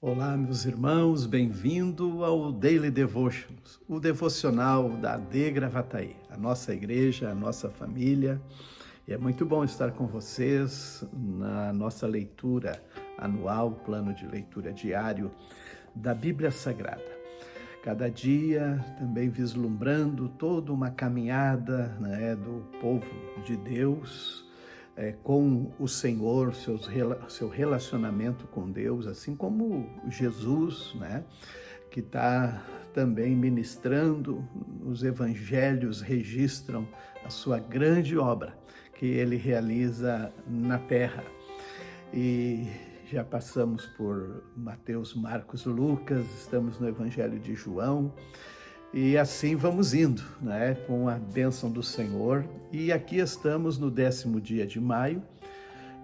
Olá, meus irmãos, bem-vindo ao Daily Devotions, o devocional da AD Gravataí, a nossa igreja, a nossa família. E é muito bom estar com vocês na nossa leitura anual, plano de leitura diário da Bíblia Sagrada. Cada dia também vislumbrando toda uma caminhada, do povo de Deus, com o Senhor, seu relacionamento com Deus, assim como Jesus, que está também ministrando, os evangelhos registram a sua grande obra que ele realiza na terra. E já passamos por Mateus, Marcos, Lucas, estamos no Evangelho de João, e assim vamos indo, com a bênção do Senhor. E aqui estamos no 10º dia de maio,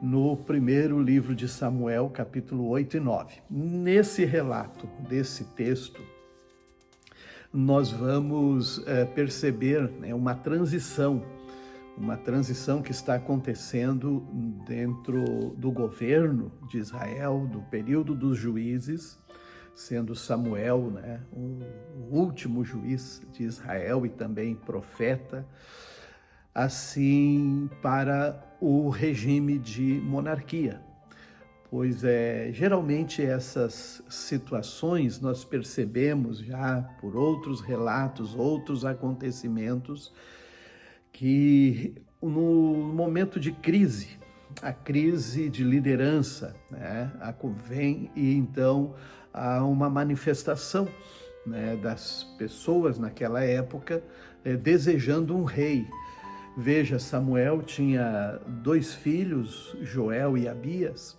no primeiro livro de Samuel, capítulo 8 e 9. Nesse relato desse texto, nós vamos perceber uma transição que está acontecendo dentro do governo de Israel, do período dos juízes, sendo Samuel, o último juiz de Israel e também profeta, assim para o regime de monarquia. Pois geralmente essas situações nós percebemos já por outros relatos, outros acontecimentos, que no momento de crise, a crise de liderança, vem e então há uma manifestação das pessoas naquela época desejando um rei. Veja, Samuel tinha 2 filhos, Joel e Abias,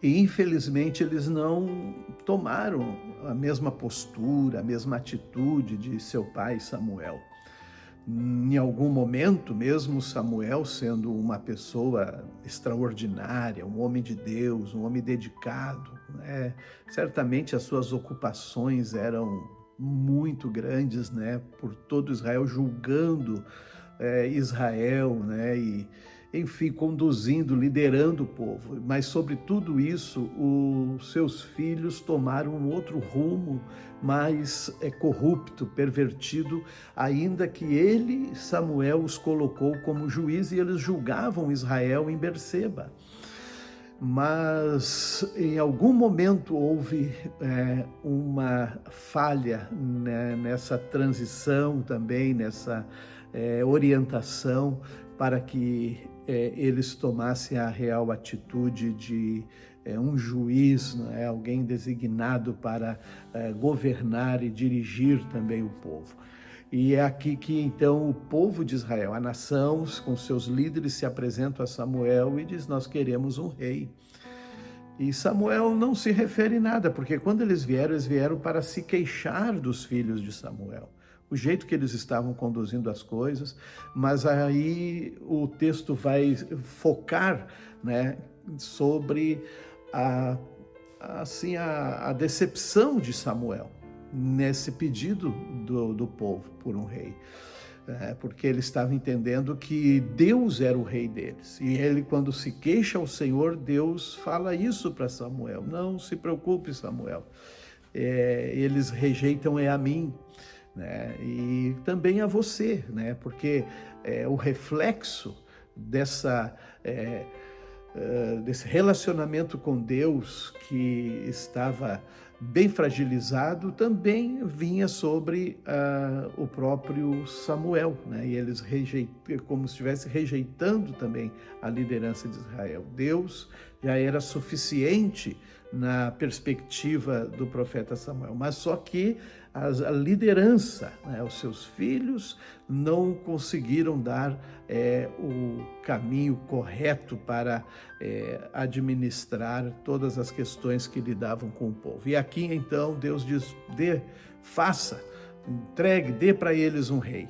e infelizmente eles não tomaram a mesma postura, a mesma atitude de seu pai Samuel. Em algum momento, mesmo Samuel sendo uma pessoa extraordinária, um homem de Deus, um homem dedicado, certamente as suas ocupações eram muito grandes, por todo Israel, julgando Israel, e enfim, conduzindo, liderando o povo. Mas sobre tudo isso, os seus filhos tomaram um outro rumo, mais corrupto, pervertido, ainda que ele, Samuel, os colocou como juiz e eles julgavam Israel em Berseba. Mas em algum momento houve uma falha nessa transição também, nessa orientação para que eles tomassem a real atitude de um juiz, alguém designado para governar e dirigir também o povo. E é aqui que então o povo de Israel, a nação, com seus líderes, se apresentam a Samuel e diz: nós queremos um rei. E Samuel não se refere nada, porque quando eles vieram para se queixar dos filhos de Samuel, o jeito que eles estavam conduzindo as coisas. Mas aí o texto vai focar sobre a decepção de Samuel nesse pedido do povo por um rei. Porque ele estava entendendo que Deus era o rei deles. E ele, quando se queixa ao Senhor, Deus fala isso para Samuel: não se preocupe, Samuel, eles rejeitam a mim, e também a você, porque o reflexo desse relacionamento com Deus que estava bem fragilizado também vinha sobre o próprio Samuel, e eles como se estivesse rejeitando também a liderança de Israel. Deus já era suficiente na perspectiva do profeta Samuel, mas só que a liderança, os seus filhos não conseguiram dar o caminho correto para administrar todas as questões que lidavam com o povo. E aqui então Deus diz: entregue, dê para eles um rei.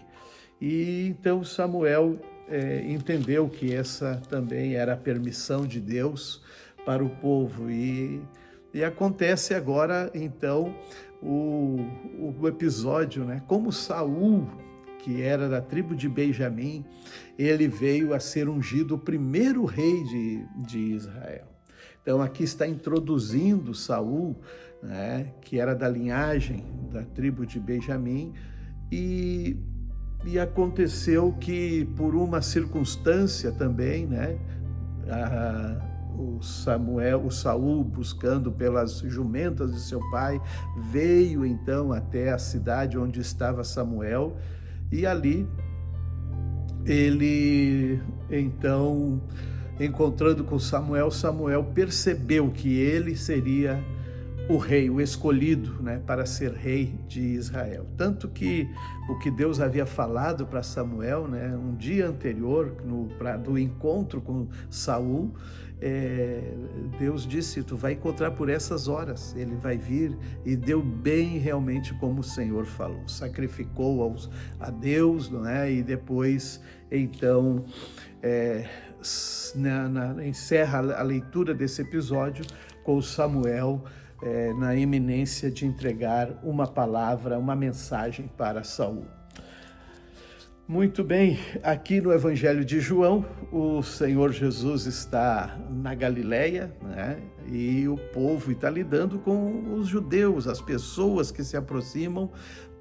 E então Samuel entendeu que essa também era a permissão de Deus para o povo. E acontece agora então o episódio, como Saul, que era da tribo de Benjamim, ele veio a ser ungido o primeiro rei de Israel. Então aqui está introduzindo Saul, né, que era da linhagem da tribo de Benjamim, e aconteceu que por uma circunstância também, né, o Saul, buscando pelas jumentas de seu pai, veio então até a cidade onde estava Samuel, e ali ele então, encontrando com Samuel, Samuel percebeu que ele seria o rei, o escolhido, né, para ser rei de Israel. Tanto que o que Deus havia falado para Samuel, né, um dia anterior, do encontro com Saul, Deus disse: tu vai encontrar por essas horas, ele vai vir, e deu bem realmente como o Senhor falou. Sacrificou a Deus, não é? E depois, então, encerra a leitura desse episódio com Samuel na iminência de entregar uma palavra, uma mensagem para Saul. Muito bem, aqui no Evangelho de João, o Senhor Jesus está na Galileia, né? E o povo está lidando com os judeus, as pessoas que se aproximam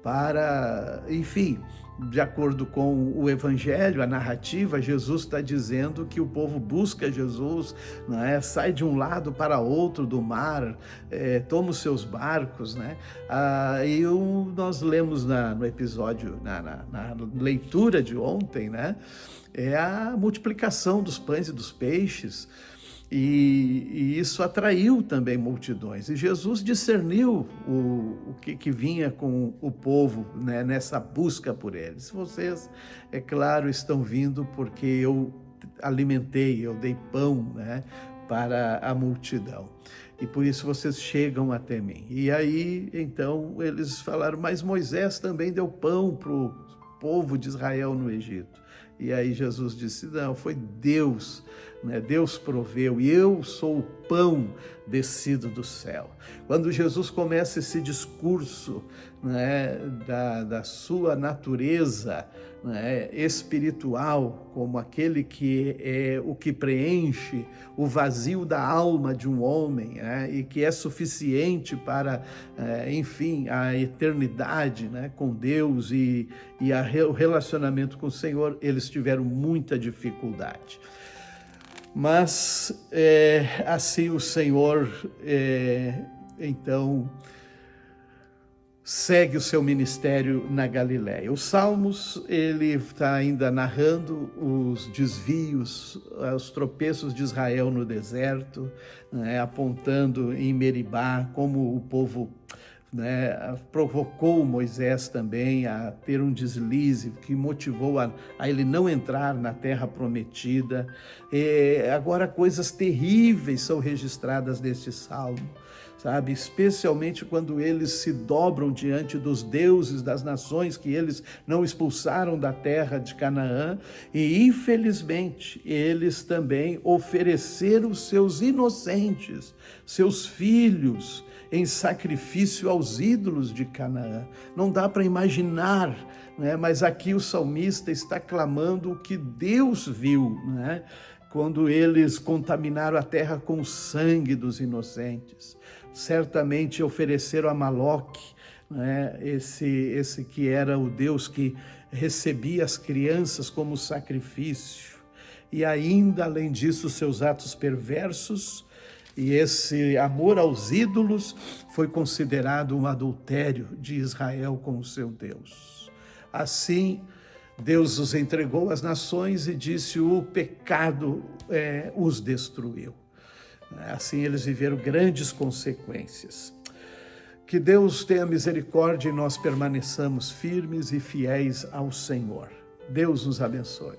para, enfim, de acordo com o Evangelho, a narrativa, Jesus está dizendo que o povo busca Jesus, né? Sai de um lado para outro do mar, toma os seus barcos, né? E nós lemos no episódio, na leitura de ontem, né? É a multiplicação dos pães e dos peixes, e isso atraiu também multidões. E Jesus discerniu o que vinha com o povo, né, nessa busca por eles. Vocês, é claro, estão vindo porque eu alimentei, eu dei pão, né, para a multidão. E por isso vocês chegam até mim. E aí, então, eles falaram: mas Moisés também deu pão para o povo de Israel no Egito. E aí Jesus disse: não, foi Deus, né? Deus proveu, e eu sou o pão descido do céu. Quando Jesus começa esse discurso, né, da sua natureza, né, espiritual, como aquele que é o que preenche o vazio da alma de um homem, né, e que é suficiente para, enfim, a eternidade, né, com Deus e o relacionamento com o Senhor, eles tiveram muita dificuldade. Mas assim o Senhor, então, segue o seu ministério na Galileia. Os Salmos, ele está ainda narrando os desvios, os tropeços de Israel no deserto, né, apontando em Meribá como o povo, né, provocou Moisés também a ter um deslize que motivou a ele não entrar na terra prometida. Agora coisas terríveis são registradas neste salmo, sabe? Especialmente quando eles se dobram diante dos deuses das nações que eles não expulsaram da terra de Canaã, e infelizmente eles também ofereceram seus inocentes, seus filhos, em sacrifício aos ídolos de Canaã. Não dá para imaginar, né? Mas aqui o salmista está clamando o que Deus viu, né, quando eles contaminaram a terra com o sangue dos inocentes. Certamente ofereceram a Maloque, né, esse que era o Deus que recebia as crianças como sacrifício. E ainda, além disso, seus atos perversos. E esse amor aos ídolos foi considerado um adultério de Israel com o seu Deus. Assim, Deus os entregou às nações e disse: o pecado os destruiu. Assim, eles viveram grandes consequências. Que Deus tenha misericórdia e nós permaneçamos firmes e fiéis ao Senhor. Deus nos abençoe.